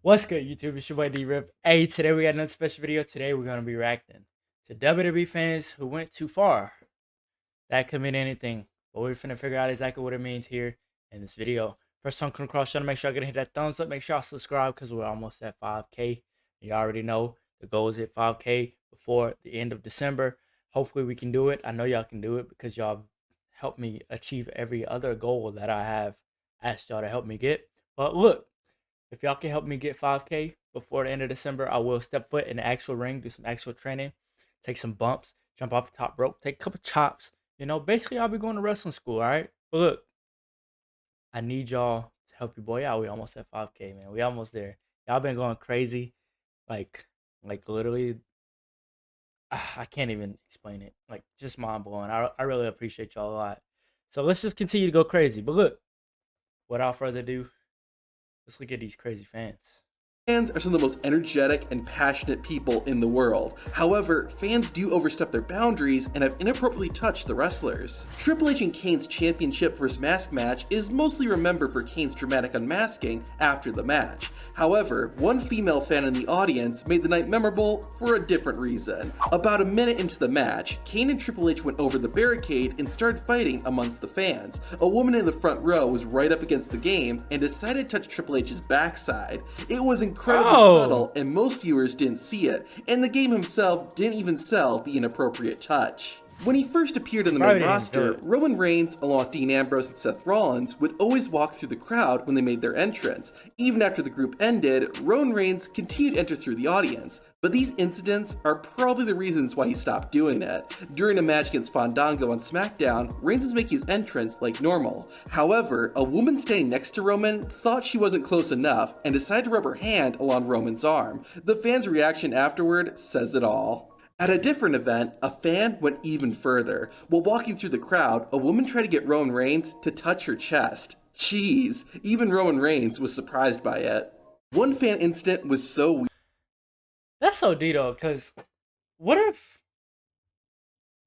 What's good, YouTube? It's your boy D-Rip. Hey, today we got another special video. Today we're gonna be reacting to WWE fans who went too far. That could mean anything, but we're finna figure out exactly what it means here in this video. First time coming across the channel, make sure y'all hit that thumbs up. Make sure y'all subscribe because we're almost at 5K. You already know the goal is hit 5K before the end of December. Hopefully we can do it. I know y'all can do it because y'all helped me achieve every other goal that I have asked y'all to help me get. But look, if y'all can help me get 5K before the end of December, I will step foot in the actual ring, do some actual training, take some bumps, jump off the top rope, take a couple chops. You know, basically, I'll be going to wrestling school, all right? But look, I need y'all to help your boy out. We almost at 5K, man. We almost there. Y'all been going crazy. Like literally, I can't even explain it. Like, just mind-blowing. I really appreciate y'all a lot. So let's just continue to go crazy. But look, without further ado, let's look at these crazy fans. Fans are some of the most energetic and passionate people in the world. However, fans do overstep their boundaries and have inappropriately touched the wrestlers. Triple H and Kane's championship vs. mask match is mostly remembered for Kane's dramatic unmasking after the match. However, one female fan in the audience made the night memorable for a different reason. About a minute into the match, Kane and Triple H went over the barricade and started fighting amongst the fans. A woman in the front row was right up against the game and decided to touch Triple H's backside. It was incredibly subtle and most viewers didn't see it, and the game himself didn't even sell the inappropriate touch. When he first appeared in the main roster, Roman Reigns, along with Dean Ambrose and Seth Rollins, would always walk through the crowd when they made their entrance. Even after the group ended, Roman Reigns continued to enter through the audience. But these incidents are probably the reasons why he stopped doing it. During a match against Fandango on SmackDown, Reigns was making his entrance like normal. However, a woman standing next to Roman thought she wasn't close enough and decided to rub her hand along Roman's arm. The fan's reaction afterward says it all. At a different event, a fan went even further. While walking through the crowd, a woman tried to get Roman Reigns to touch her chest. Jeez, even Roman Reigns was surprised by it. One fan incident was so weird. That's so D though, because what if,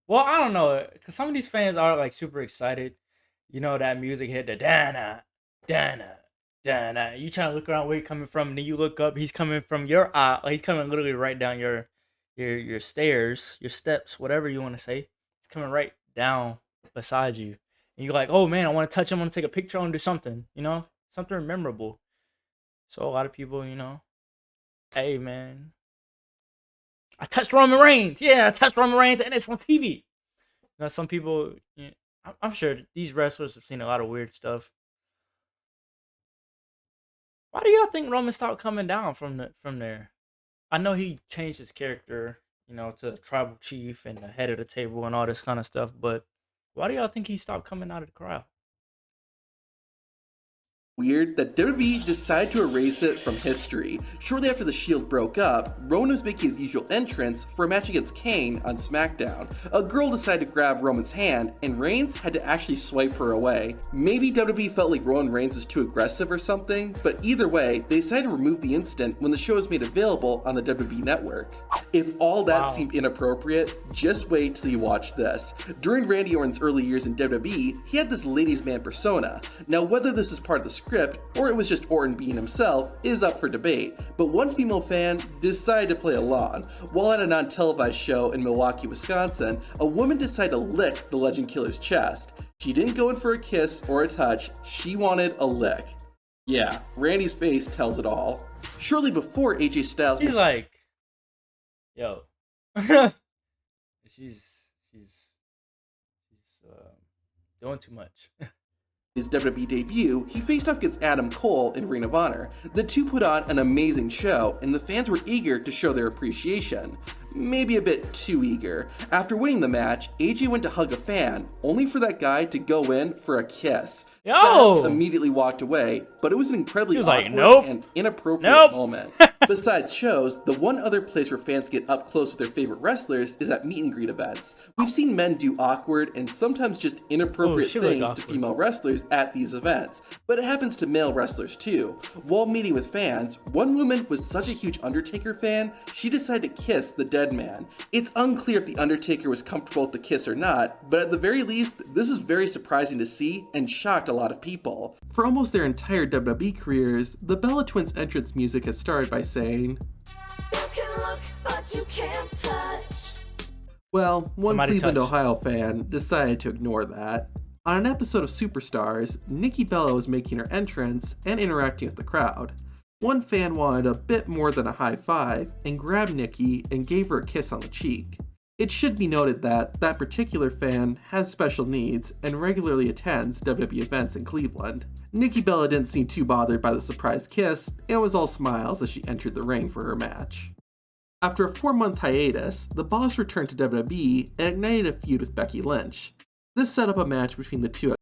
well, I don't know, because some of these fans are like super excited. You know, that music hit the Dana, Dana, Dana. You trying to look around where you're coming from, and then you look up, he's coming from your eye, like he's coming literally right down your stairs, your steps, whatever you want to say. He's coming right down beside you. And you're like, oh man, I want to touch him, I want to take a picture, I want to do something, you know, something memorable. So a lot of people, you know, hey man, I touched Roman Reigns. Yeah, I touched Roman Reigns, and it's on TV. Now, some people, you know, I'm sure these wrestlers have seen a lot of weird stuff. Why do y'all think Roman stopped coming down from there? I know he changed his character, you know, to tribal chief and the head of the table and all this kind of stuff, but why do y'all think he stopped coming out of the crowd? Weird that WWE decided to erase it from history. Shortly after the Shield broke up, Roman was making his usual entrance for a match against Kane on SmackDown. A girl decided to grab Roman's hand, and Reigns had to actually swipe her away. Maybe WWE felt like Roman Reigns was too aggressive or something, but either way, they decided to remove the incident when the show was made available on the WWE Network. If all that seemed inappropriate, just wait till you watch this. During Randy Orton's early years in WWE, he had this ladies' man persona. Now, whether this is part of the script or it was just Orton being himself is up for debate, but one female fan decided to play along. While at a non-televised show in Milwaukee, Wisconsin, a woman decided to lick the Legend Killer's chest. She didn't go in for a kiss or a touch, she wanted a lick. Yeah, Randy's face tells it all. Shortly before AJ Styles, He's like, yo, she's doing too much. his WWE debut, he faced off against Adam Cole in Ring of Honor. The two put on an amazing show, and the fans were eager to show their appreciation. Maybe a bit too eager. After winning the match, AJ went to hug a fan, only for that guy to go in for a kiss. Styles immediately walked away, but it was an incredibly awkward and inappropriate moment. Besides shows, the one other place where fans get up close with their favorite wrestlers is at meet and greet events. We've seen men do awkward and sometimes just inappropriate she looked things to awkward. female wrestlers at these events, but it happens to male wrestlers too. While meeting with fans, one woman was such a huge Undertaker fan, she decided to kiss the dead man. It's unclear if the Undertaker was comfortable with the kiss or not, but at the very least, this is very surprising to see and shocked a lot of people. For almost their entire WWE careers, the Bella Twins entrance music has started by saying, "You can look, but you can't touch." Well, one Somebody Cleveland, touch. Ohio fan decided to ignore that. On an episode of Superstars, Nikki Bella was making her entrance and interacting with the crowd. One fan wanted a bit more than a high five and grabbed Nikki and gave her a kiss on the cheek. It should be noted that that particular fan has special needs and regularly attends WWE events in Cleveland. Nikki Bella didn't seem too bothered by the surprise kiss and was all smiles as she entered the ring for her match. After a 4-month hiatus, the Boss returned to WWE and ignited a feud with Becky Lynch. This set up a match between the two.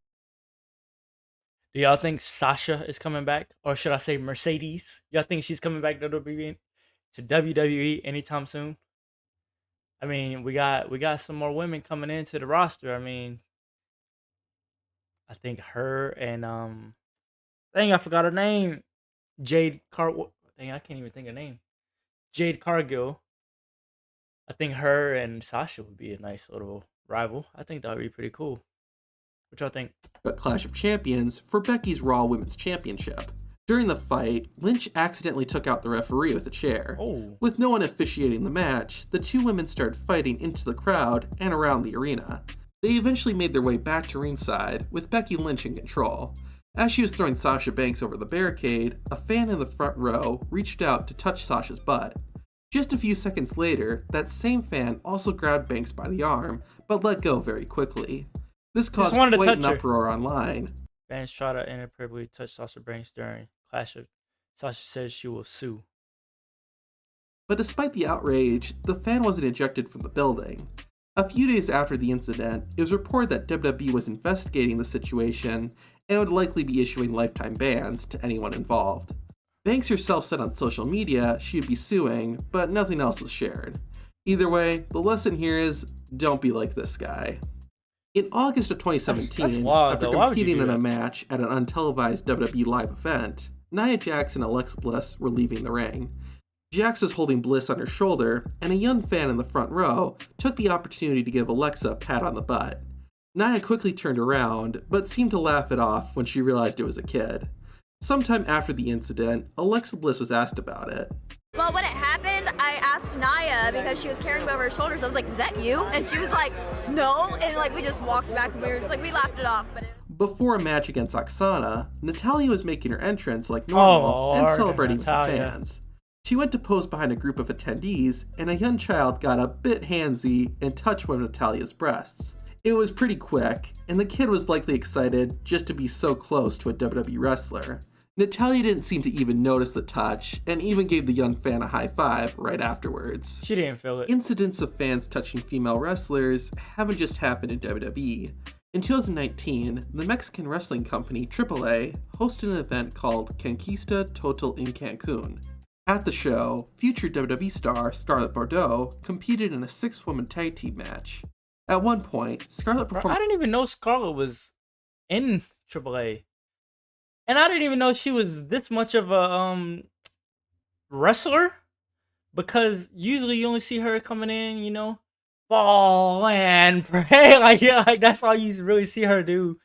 Do y'all think Sasha is coming back? Or should I say Mercedes? Y'all think she's coming back to WWE anytime soon? I mean, we got some more women coming into the roster. I mean, I think her and I forgot her name. Jade I can't even think of her name. Jade Cargill. I think her and Sasha would be a nice little rival. I think that would be pretty cool. What y'all think? A Clash of Champions for Becky's Raw Women's Championship. During the fight, Lynch accidentally took out the referee with a chair. Oh. With no one officiating the match, the two women started fighting into the crowd and around the arena. They eventually made their way back to ringside, with Becky Lynch in control. As she was throwing Sasha Banks over the barricade, a fan in the front row reached out to touch Sasha's butt. Just a few seconds later, that same fan also grabbed Banks by the arm, but let go very quickly. This caused wanted to quite an touch her. uproar online. Fans try to inappropriately touch Sasha Banks during Clash of. Sasha says she will sue. But despite the outrage, the fan wasn't ejected from the building. A few days after the incident, it was reported that WWE was investigating the situation and would likely be issuing lifetime bans to anyone involved. Banks herself said on social media she would be suing, but nothing else was shared. Either way, the lesson here is don't be like this guy. In August of 2017, That's wild, after though. Why would you competing do in a that? match at an untelevised WWE live event, Nia Jax and Alexa Bliss were leaving the ring. Jax was holding Bliss on her shoulder, and a young fan in the front row took the opportunity to give Alexa a pat on the butt. Nia quickly turned around, but seemed to laugh it off when she realized it was a kid. Sometime after the incident, Alexa Bliss was asked about it. Well, when it happened, I asked Naya because she was carrying me over her shoulders. I was like, "Is that you?" And she was like, "No." And like we just walked back and we were just like, we laughed it off. But Before a match against Oksana, Natalya was making her entrance like normal and Lord, celebrating with the Natalya. fans. She went to pose behind a group of attendees, and a young child got a bit handsy and touched one of Natalya's breasts. It was pretty quick, and the kid was likely excited just to be so close to a WWE wrestler. Natalya didn't seem to even notice the touch, and even gave the young fan a high five right afterwards. She didn't feel it. Incidents of fans touching female wrestlers haven't just happened in WWE. In 2019, the Mexican wrestling company AAA hosted an event called Conquista Total in Cancun. At the show, future WWE star Scarlett Bordeaux competed in a 6-woman tag team match. At one point, Scarlett Bro, performed I didn't even know Scarlett was in AAA. And I didn't even know she was this much of a wrestler, because usually you only see her coming in, you know, fall and pray, like yeah, like that's all you really see her do.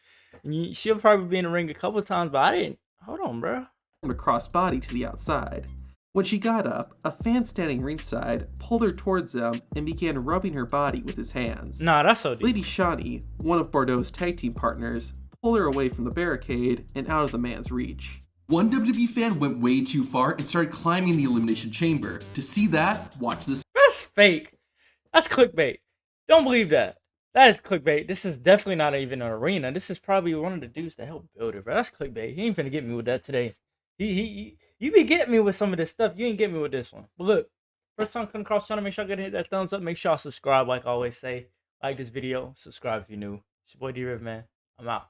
And she'll probably be in the ring a couple times, but I didn't. Hold on, bro. a crossbody to the outside. When she got up, a fan standing ringside pulled her towards him and began rubbing her body with his hands. Nah, that's so deep. Lady Shani, one of Bordeaux's tag team partners, pulled her away from the barricade and out of the man's reach. One WWE fan went way too far and started climbing the Elimination Chamber. To see that, watch this. That's fake. That's clickbait. Don't believe that. That is clickbait. This is definitely not even an arena. This is probably one of the dudes that helped build it, bro. That's clickbait. He ain't finna get me with that today. You be getting me with some of this stuff. You ain't get me with this one. But look, first time coming across the channel, make sure I hit that thumbs up. Make sure I subscribe, like I always say. Like this video. Subscribe if you're new. It's your boy D-Riv, man. I'm out.